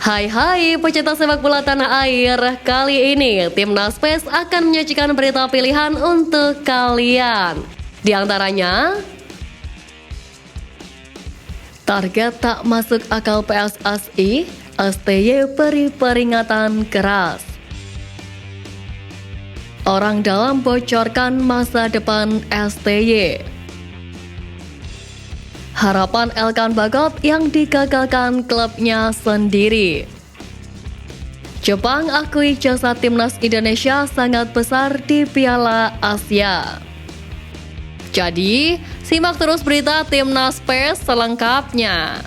Hai pecinta sepak bola tanah air. Kali ini Timnas PES akan menyajikan berita pilihan untuk kalian. Di antaranya, target tak masuk akal PSSI, STY beri peringatan keras. Orang dalam bocorkan masa depan STY. Harapan Elkan Bagot yang digagalkan klubnya sendiri. Jepang akui jasa Timnas Indonesia sangat besar di Piala Asia. Jadi, simak terus berita Timnas PES selengkapnya.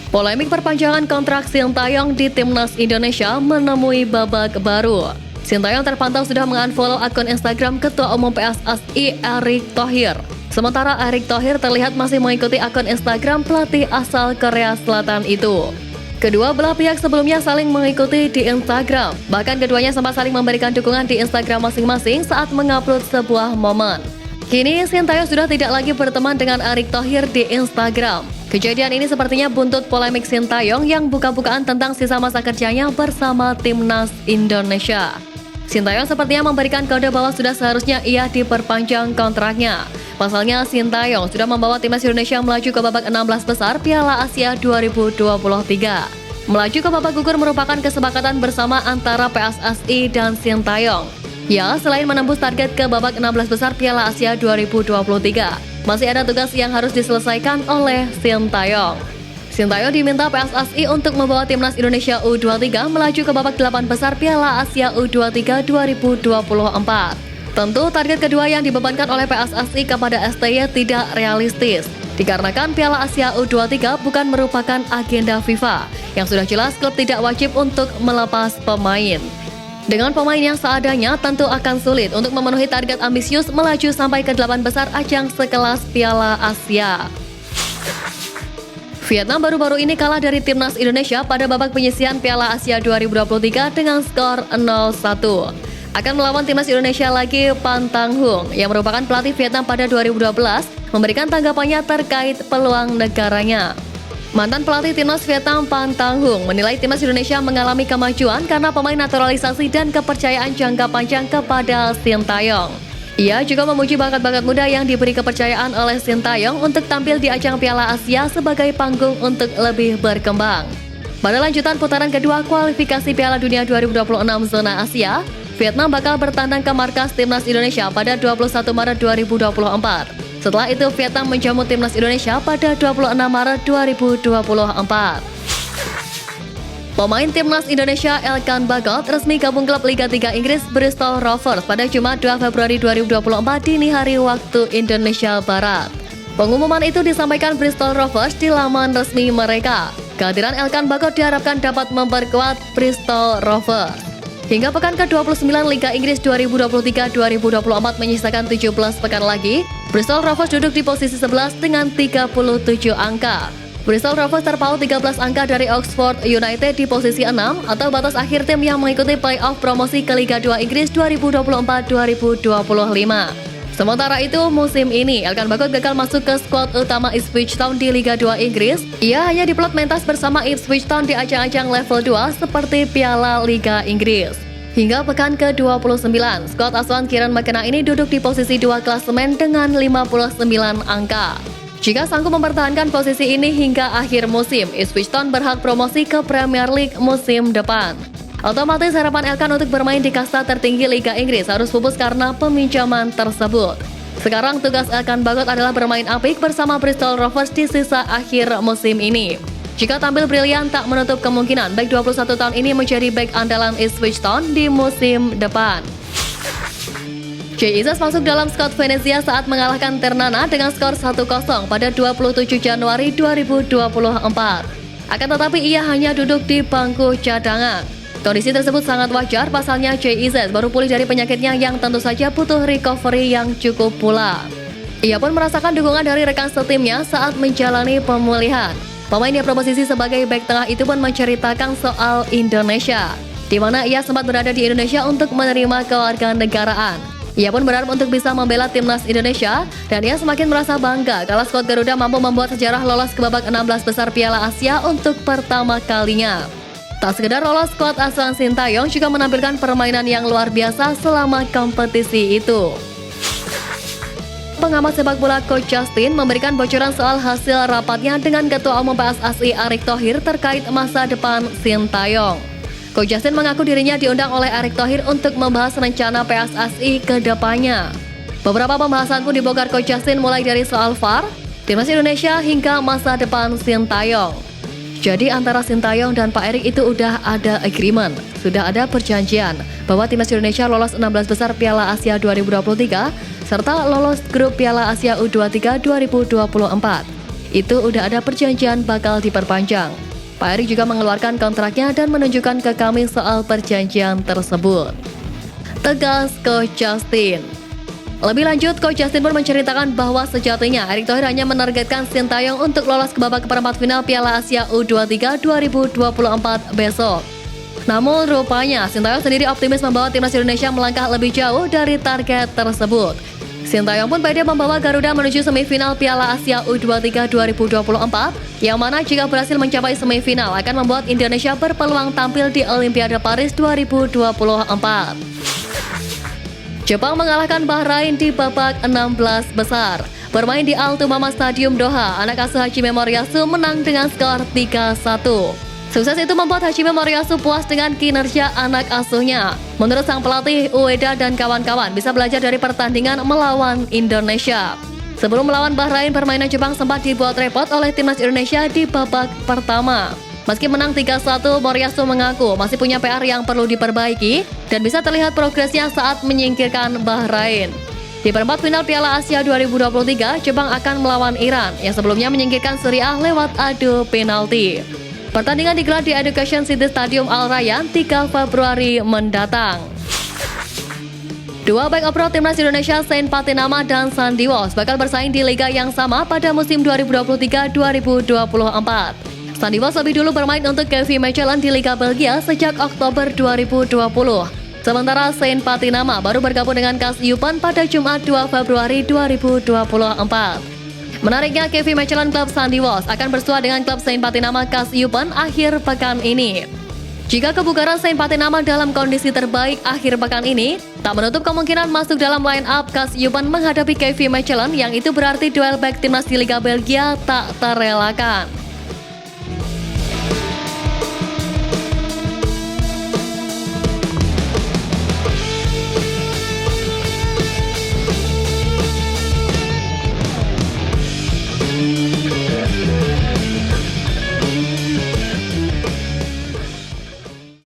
Polemik perpanjangan kontrak Sintayong di Timnas Indonesia menemui babak baru. Sintayong terpantau sudah mengunfollow akun Instagram Ketua Umum PSSI Erick Thohir. Sementara Erick Thohir terlihat masih mengikuti akun Instagram pelatih asal Korea Selatan itu. Kedua belah pihak sebelumnya saling mengikuti di Instagram. Bahkan keduanya sempat saling memberikan dukungan di Instagram masing-masing saat mengupload sebuah momen. Kini Sintayong sudah tidak lagi berteman dengan Erick Thohir di Instagram. Kejadian ini sepertinya buntut polemik Sintayong yang buka-bukaan tentang sisa masa kerjanya bersama Timnas Indonesia. Sintayong sepertinya memberikan kode bahwa sudah seharusnya ia diperpanjang kontraknya. Pasalnya Sintayong sudah membawa Timnas Indonesia melaju ke babak 16 besar Piala Asia 2023. Melaju ke babak gugur merupakan kesepakatan bersama antara PSSI dan Sintayong. Ya, selain menembus target ke babak 16 besar Piala Asia 2023, masih ada tugas yang harus diselesaikan oleh Sintayong. Sintayong diminta PSSI untuk membawa Timnas Indonesia U23 melaju ke babak 8 besar Piala Asia U23 2024. Tentu target kedua yang dibebankan oleh PSSI kepada STY tidak realistis, dikarenakan Piala Asia U23 bukan merupakan agenda FIFA, yang sudah jelas klub tidak wajib untuk melepas pemain. Dengan pemain yang seadanya, tentu akan sulit untuk memenuhi target ambisius melaju sampai ke 8 besar ajang sekelas Piala Asia. Vietnam baru-baru ini kalah dari Timnas Indonesia pada babak penyisihan Piala Asia 2023 dengan skor 0-1. Akan melawan Timnas Indonesia lagi Pan Tang Hung, yang merupakan pelatih Vietnam pada 2012, memberikan tanggapannya terkait peluang negaranya. Mantan pelatih Timnas Vietnam Pan Tang Hung menilai Timnas Indonesia mengalami kemajuan karena pemain naturalisasi dan kepercayaan jangka panjang kepada Sintayong. Ia juga memuji bakat-bakat muda yang diberi kepercayaan oleh Sintayong untuk tampil di ajang Piala Asia sebagai panggung untuk lebih berkembang. Pada lanjutan putaran kedua kualifikasi Piala Dunia 2026 zona Asia, Vietnam bakal bertandang ke markas Timnas Indonesia pada 21 Maret 2024. Setelah itu Vietnam menjamu Timnas Indonesia pada 26 Maret 2024. Pemain Timnas Indonesia Elkan Bagot resmi gabung klub Liga 3 Inggris Bristol Rovers pada Jumat 2 Februari 2024 dini hari waktu Indonesia Barat. Pengumuman itu disampaikan Bristol Rovers di laman resmi mereka. Kehadiran Elkan Bagot diharapkan dapat memperkuat Bristol Rovers. Hingga pekan ke-29 Liga Inggris 2023-2024 menyisakan 17 pekan lagi, Bristol Rovers duduk di posisi 11 dengan 37 angka. Bristol Rovers terpaut 13 angka dari Oxford United di posisi 6 atau batas akhir tim yang mengikuti playoff promosi ke Liga 2 Inggris 2024-2025. Sementara itu, musim ini Elkan Bagot gagal masuk ke skuad utama Ipswich Town di Liga 2 Inggris. Ia hanya diplot mentas bersama Ipswich Town di ajang-ajang level 2 seperti Piala Liga Inggris. Hingga pekan ke-29, skuad asuhan Kieran McKenna ini duduk di posisi 2 klasemen dengan 59 angka. Jika sanggup mempertahankan posisi ini hingga akhir musim, Ipswich Town berhak promosi ke Premier League musim depan. Otomatis harapan Elkan untuk bermain di kasta tertinggi Liga Inggris harus pupus karena peminjaman tersebut. Sekarang tugas Elkan Bagot adalah bermain apik bersama Bristol Rovers di sisa akhir musim ini. Jika tampil brilian, tak menutup kemungkinan bek 21 tahun ini menjadi bek andalan Ipswich Town di musim depan. Jay Izzes masuk dalam skuad Venezia saat mengalahkan Ternana dengan skor 1-0 pada 27 Januari 2024. Akan tetapi ia hanya duduk di bangku cadangan. Kondisi tersebut sangat wajar, pasalnya Jay Izzes baru pulih dari penyakitnya yang tentu saja butuh recovery yang cukup pula. Ia pun merasakan dukungan dari rekan setimnya saat menjalani pemulihan. Pemain yang berposisi sebagai bek tengah itu pun menceritakan soal Indonesia, di mana ia sempat berada di Indonesia untuk menerima kewarganegaraan. Ia pun berharap untuk bisa membela timnas Indonesia dan ia semakin merasa bangga kalau skuad Garuda mampu membuat sejarah lolos ke babak 16 besar Piala Asia untuk pertama kalinya. Tak sekedar lolos, skuad asuhan Sintayong juga menampilkan permainan yang luar biasa selama kompetisi itu. Pengamat sepak bola Coach Justin memberikan bocoran soal hasil rapatnya dengan Ketua Umum PSSI Erick Thohir terkait masa depan Sintayong. Coach Justin mengaku dirinya diundang oleh Erick Thohir untuk membahas rencana PSSI ke depannya. Beberapa pembahasan pun dibongkar Coach Justin mulai dari soal VAR, timnas Indonesia hingga masa depan Sintayong. Jadi antara Sintayong dan Pak Erick itu udah ada agreement, sudah ada perjanjian bahwa timnas Indonesia lolos 16 besar Piala Asia 2023 serta lolos grup Piala Asia U23 2024. Itu udah ada perjanjian bakal diperpanjang. Pak Erick juga mengeluarkan kontraknya dan menunjukkan ke kami soal perjanjian tersebut. Tegas Coach Justin. Lebih lanjut, Coach Justin pun menceritakan bahwa sejatinya Erick Thohir hanya menargetkan Sintayong untuk lolos ke babak perempat final Piala Asia U23 2024 besok. Namun rupanya Sintayong sendiri optimis membawa timnas Indonesia melangkah lebih jauh dari target tersebut. Sintayong pun pede membawa Garuda menuju semifinal Piala Asia U23 2024, yang mana jika berhasil mencapai semifinal akan membuat Indonesia berpeluang tampil di Olimpiade Paris 2024. Jepang mengalahkan Bahrain di babak 16 besar. Bermain di Al Thumama Stadium Doha, anak asuh Hajime Moriyasu menang dengan skor 3-1. Sukses itu membuat Hajime Moriyasu puas dengan kinerja anak asuhnya. Menurut sang pelatih, Ueda dan kawan-kawan bisa belajar dari pertandingan melawan Indonesia. Sebelum melawan Bahrain, permainan Jepang sempat dibuat repot oleh timnas Indonesia di babak pertama. Meski menang 3-1, Moriyasu mengaku masih punya PR yang perlu diperbaiki dan bisa terlihat progresnya saat menyingkirkan Bahrain. Di perempat final Piala Asia 2023, Jepang akan melawan Iran yang sebelumnya menyingkirkan Suriah lewat adu penalti. Pertandingan digelar di Education City Stadium Al Rayyan 3 Februari mendatang. Dua back operal timnas Indonesia, Sain Patinama dan Sandy Walsh bakal bersaing di liga yang sama pada musim 2023-2024. Sandy Walsh lebih dulu bermain untuk KV Mechelen di Liga Belgia sejak Oktober 2020. Sementara Sain Patinama baru bergabung dengan KAS Yupan pada Jumat 2 Februari 2024. Menariknya, KV Mechelen klub Sandy Walsh akan bersua dengan klub Sain Patinama KAS Yupan akhir pekan ini. Jika kebugaran Sain Patinama dalam kondisi terbaik akhir pekan ini, tak menutup kemungkinan masuk dalam line up KAS Yupan menghadapi KV Mechelen, yang itu berarti duel back timnas di Liga Belgia tak terelakkan.